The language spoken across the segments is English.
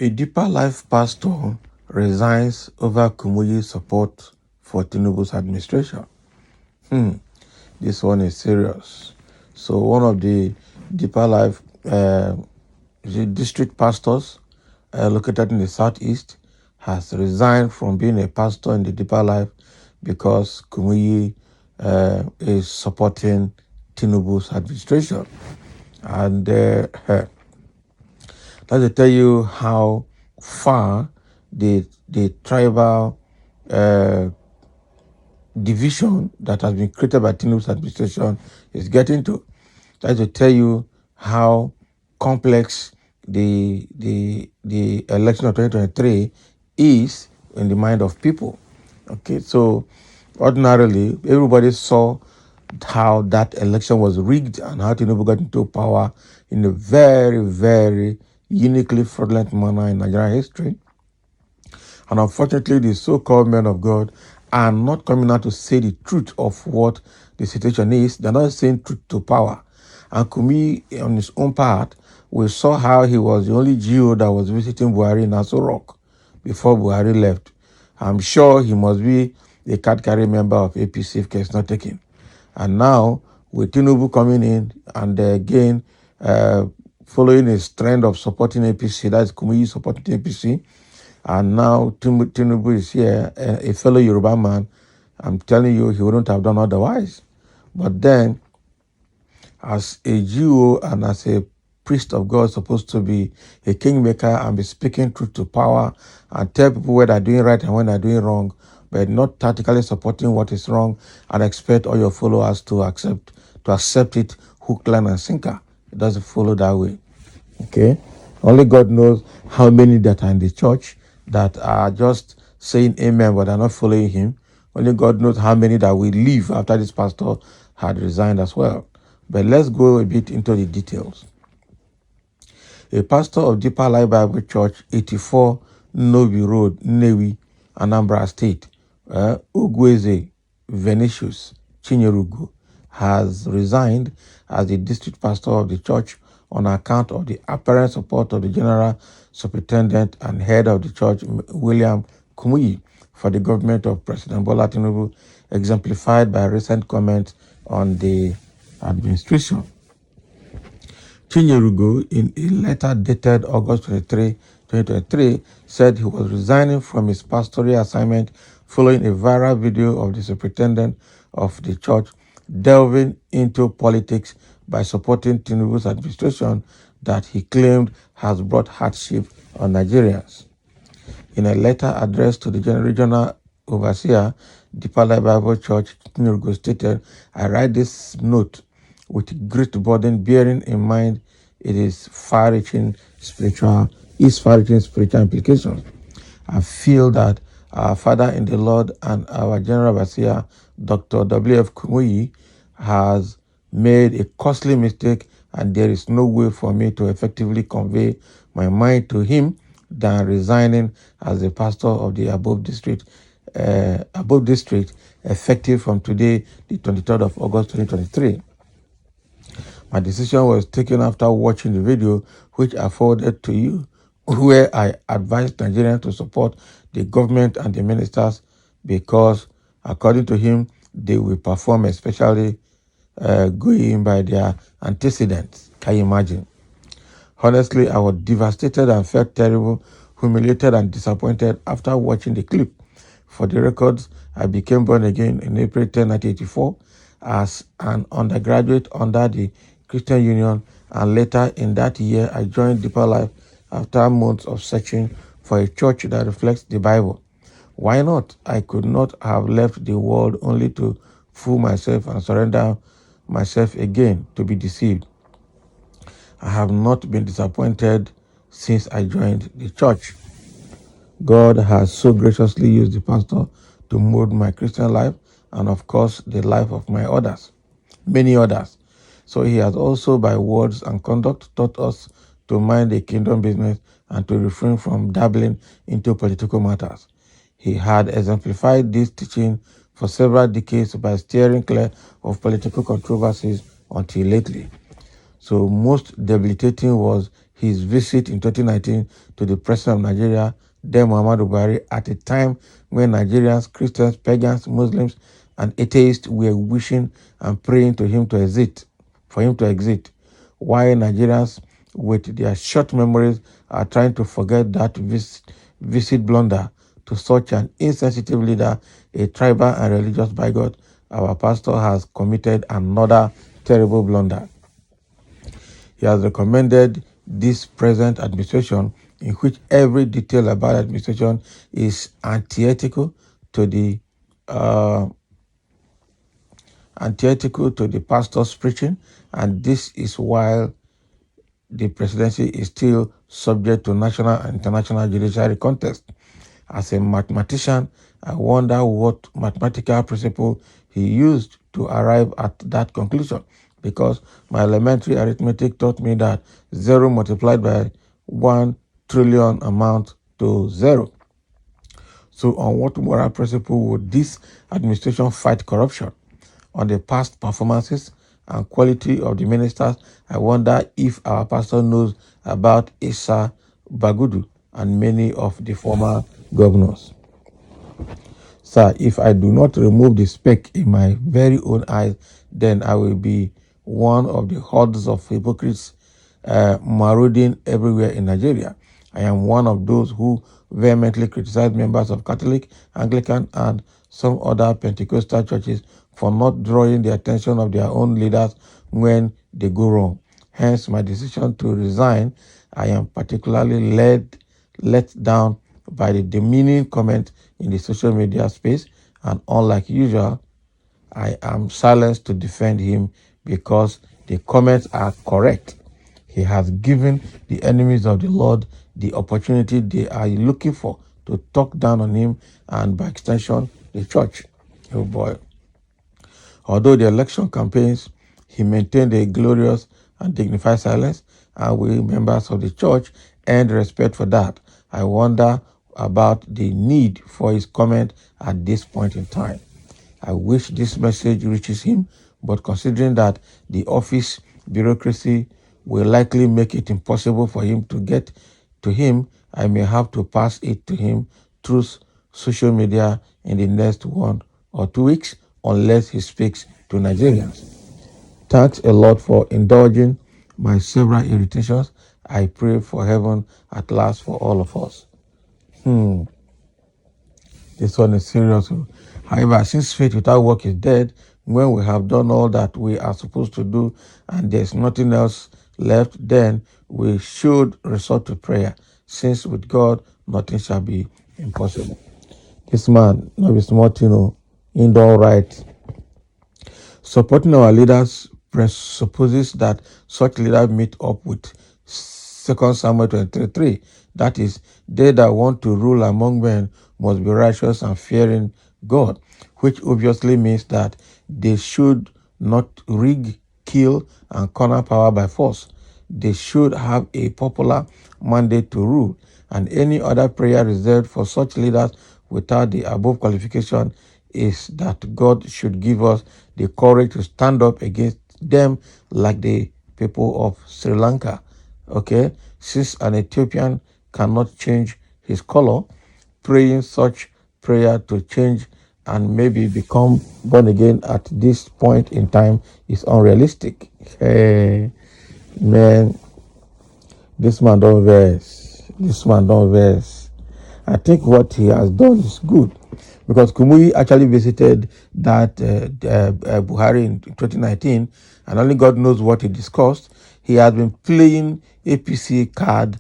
A deeper life pastor resigns over Kumuyi's support for Tinubu's administration. This one is serious. So one of the deeper life district pastors located in the southeast has resigned from being a pastor in the deeper life because Kumuyi is supporting Tinubu's administration. And let me tell you how far the tribal division that has been created by Tinubu's administration is getting to. Let me tell you how complex the election of 2023 is in the mind of people. Okay, so ordinarily everybody saw how that election was rigged and how Tinubu got into power in a very, very uniquely fraudulent manner in Nigerian history. And unfortunately, the so-called men of God are not coming out to say the truth of what the situation is. They're not saying truth to power. And Kumuyi, on his own part, we saw how he was the only GO that was visiting Buhari in Aso Rock before Buhari left. I'm sure he must be a card-carrying member of APC if case not taken. And now, with Tinubu coming in and again following his trend of supporting APC, that's Kumuyi supporting APC, and now Tinubu is here, a fellow Yoruba man. I'm telling you, he wouldn't have done otherwise. But then, as a Jew and as a priest of God, supposed to be a kingmaker and be speaking truth to power and tell people when they're doing right and when they're doing wrong, but not tactically supporting what is wrong and expect all your followers to accept it hook, line, and sinker. It doesn't follow that way. Okay? Only God knows how many that are in the church that are just saying amen but are not following him. Only God knows how many that will leave after this pastor had resigned as well. But let's go a bit into the details. A pastor of Deeper Life Bible Church, 84 Novi Road, Nnewi, Anambra State, Ugweze Venetius Chinyerugu, has resigned as the district pastor of the church on account of the apparent support of the general superintendent and head of the church, William Kumuyi, for the government of President Bola Tinubu, exemplified by recent comments on the administration. Chinyerugu, in a letter dated August 23, 2023, said he was resigning from his pastoral assignment following a viral video of the superintendent of the church delving into politics by supporting Tinubu's administration that he claimed has brought hardship on Nigerians. In a letter addressed to the regional overseer, Deeper Life Bible Church, Tinubu stated, "I write this note with great burden, bearing in mind its far-reaching spiritual implications. I feel that our Father in the Lord and our General Overseer, Dr. W.F. Kumuyi, has made a costly mistake, and there is no way for me to effectively convey my mind to him than resigning as the pastor of the above district, effective from today, the 23rd of August 2023. My decision was taken after watching the video, which I forwarded to you, where I advised Nigerians to support the government and the ministers because, according to him, they will perform, especially going by their antecedents." Can you imagine? Honestly, I was devastated and felt terrible, humiliated and disappointed after watching the clip. For the records, I became born again in April 10, 1984 as an undergraduate under the Christian Union, and later in that year, I joined Deeper Life after months of searching for a church that reflects the Bible. Why not? I could not have left the world only to fool myself and surrender myself again to be deceived. I have not been disappointed since I joined the church. God has so graciously used the pastor to mold my Christian life and, of course, the life of many others. So he has also, by words and conduct, taught us to mind the kingdom business and to refrain from dabbling into political matters. He had exemplified this teaching for several decades by steering clear of political controversies until lately. So most debilitating was his visit in 2019 to the President of Nigeria, then Muhammadu Buhari, at a time when Nigerians, Christians, pagans, Muslims, and atheists were wishing and praying to him to exit, for him to exit, while Nigerians with their short memories are trying to forget that visit blunder to such an insensitive leader, a tribal and religious bigot. Our pastor has committed another terrible blunder. He has recommended this present administration, in which every detail about administration is antithetical to the uh, pastor's preaching, and this is while the presidency is still subject to national and international judiciary contest. As a mathematician, I wonder what mathematical principle he used to arrive at that conclusion, because my elementary arithmetic taught me that 0 multiplied by 1 trillion amount to 0. So on what moral principle would this administration fight corruption? On the past performances and quality of the ministers, I wonder if our pastor knows about Issa Bagudu and many of the former governors. Sir, if I do not remove the speck in my very own eyes, then I will be one of the hordes of hypocrites marauding everywhere in Nigeria. I am one of those who vehemently criticize members of Catholic, Anglican, and some other Pentecostal churches for not drawing the attention of their own leaders when they go wrong. Hence, my decision to resign. I am particularly let down by the demeaning comment in the social media space, and unlike usual, I am silenced to defend him because the comments are correct. He has given the enemies of the Lord the opportunity they are looking for to talk down on him and, by extension, the church. Oh boy. Although the election campaigns, he maintained a glorious and dignified silence, and we members of the church earned respect for that. I wonder about the need for his comment at this point in time. I wish this message reaches him, but considering that the office bureaucracy will likely make it impossible for him to get to him, I may have to pass it to him through social media in the next 1 or 2 weeks, unless he speaks to Nigerians. Thanks a lot for indulging my several irritations. I pray for heaven at last for all of us. This one is serious. However, since faith without work is dead, when we have done all that we are supposed to do and there's nothing else left, then we should resort to prayer, since with God nothing shall be impossible. This man, no be small thing, indoor right. Supporting our leaders presupposes that such leaders meet up with 2 Samuel 23:3. That is, they that want to rule among men must be righteous and fearing God, which obviously means that they should not rig, kill, and corner power by force. They should have a popular mandate to rule, and any other prayer reserved for such leaders without the above qualification is that God should give us the courage to stand up against them like the people of Sri Lanka. Okay, since an Ethiopian cannot change his color, praying such prayer to change and maybe become born again at this point in time is unrealistic. Hey, man, this man don't verse. This man don't verse. I think what he has done is good, because Kumuyi actually visited that Buhari in 2019, and only God knows what he discussed. He has been playing APC card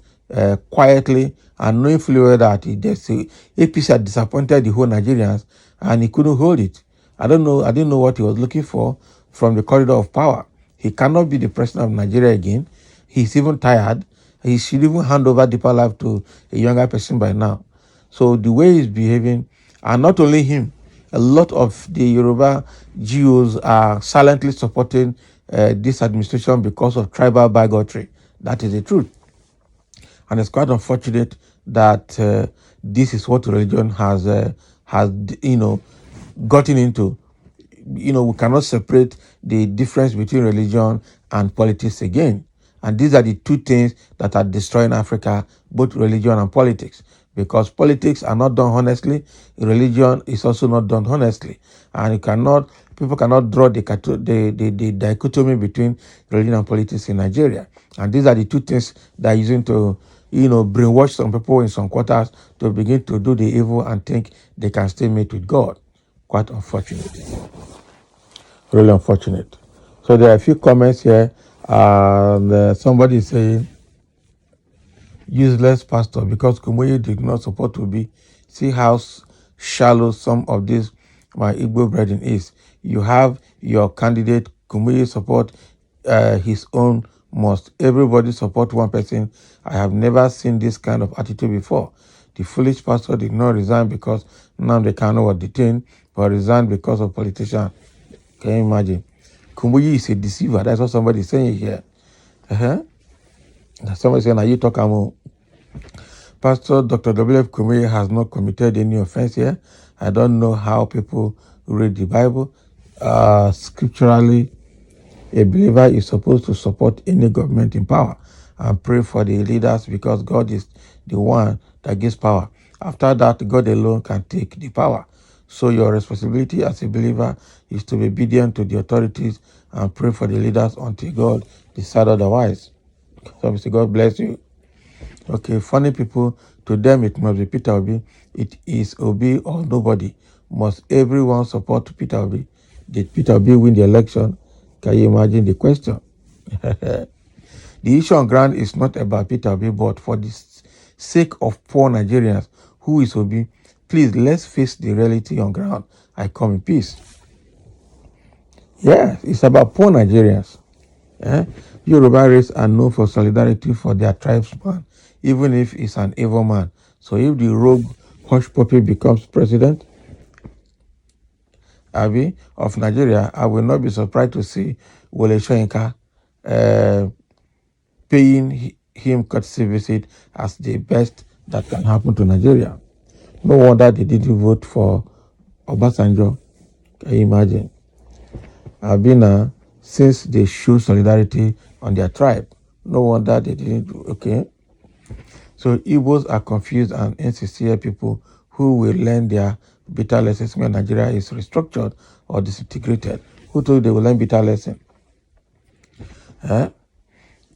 quietly and knowing fully well that APC had disappointed the whole Nigerians and he couldn't hold it. I didn't know what he was looking for from the corridor of power. He cannot be the president of Nigeria again. He's even tired. He should even hand over deeper life to a younger person by now. So the way he's behaving, and not only him, a lot of the Yoruba GOs are silently supporting this administration because of tribal bigotry. That is the truth. And it's quite unfortunate that this is what religion has gotten into. We cannot separate the difference between religion and politics again. And these are the two things that are destroying Africa, both religion and politics. Because politics are not done honestly, religion is also not done honestly. And people cannot draw the dichotomy between religion and politics in Nigeria. And these are the two things that are using to, brainwash some people in some quarters to begin to do the evil and think they can still meet with God. Quite unfortunate. Really unfortunate. So there are a few comments here. And somebody is saying, useless pastor, because Kumuyi did not support to be. See how shallow some of this my Igbo brethren is. You have your candidate, Kumuyi support his own must. Everybody support one person. I have never seen this kind of attitude before. The foolish pastor did not resign because now they cannot was detained, but resigned because of politician. Can you imagine? Kumuyi is a deceiver. That's what somebody is saying here. Somebody saying, are you talking? Pastor Dr. W.F. Kumuyi has not committed any offense here. I don't know how people read the Bible. Scripturally, a believer is supposed to support any government in power and pray for the leaders because God is the one that gives power. After that, God alone can take the power. So your responsibility as a believer is to be obedient to the authorities and pray for the leaders until God decides otherwise. So I say, God bless you. Okay, funny people, to them it must be Peter Obi. It is Obi or nobody. Must everyone support Peter Obi? Did Peter Obi win the election? Can you imagine the question? The issue on ground is not about Peter Obi, but for the sake of poor Nigerians, who is Obi? Please, let's face the reality on ground. I come in peace. Yeah, it's about poor Nigerians. Yoruba race are known for solidarity for their tribesman, even if it's an evil man. So if the rogue hush puppy becomes president, of Nigeria, I will not be surprised to see Wole Soyinka paying him courtesy visit as the best that can happen to Nigeria. No wonder they didn't vote for Obasanjo. Can you imagine? Since they show solidarity on their tribe, no wonder they didn't. Okay. So Igbos are confused and insincere people who will learn their bitter lessons when Nigeria is restructured or disintegrated. Who told you they will learn bitter lesson?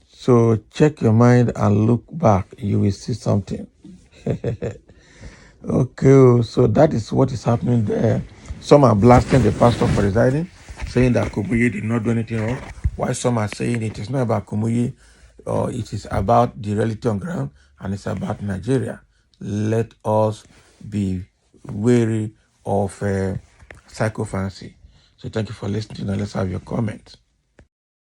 So check your mind and look back. You will see something. Okay, so that is what is happening there. Some are blasting the pastor for resigning, saying that Kumuyi did not do anything wrong. While some are saying it is not about Kumuyi, or it is about the reality on ground, and it's about Nigeria. Let us be wary of psychophancy. So thank you for listening, and let's have your comments.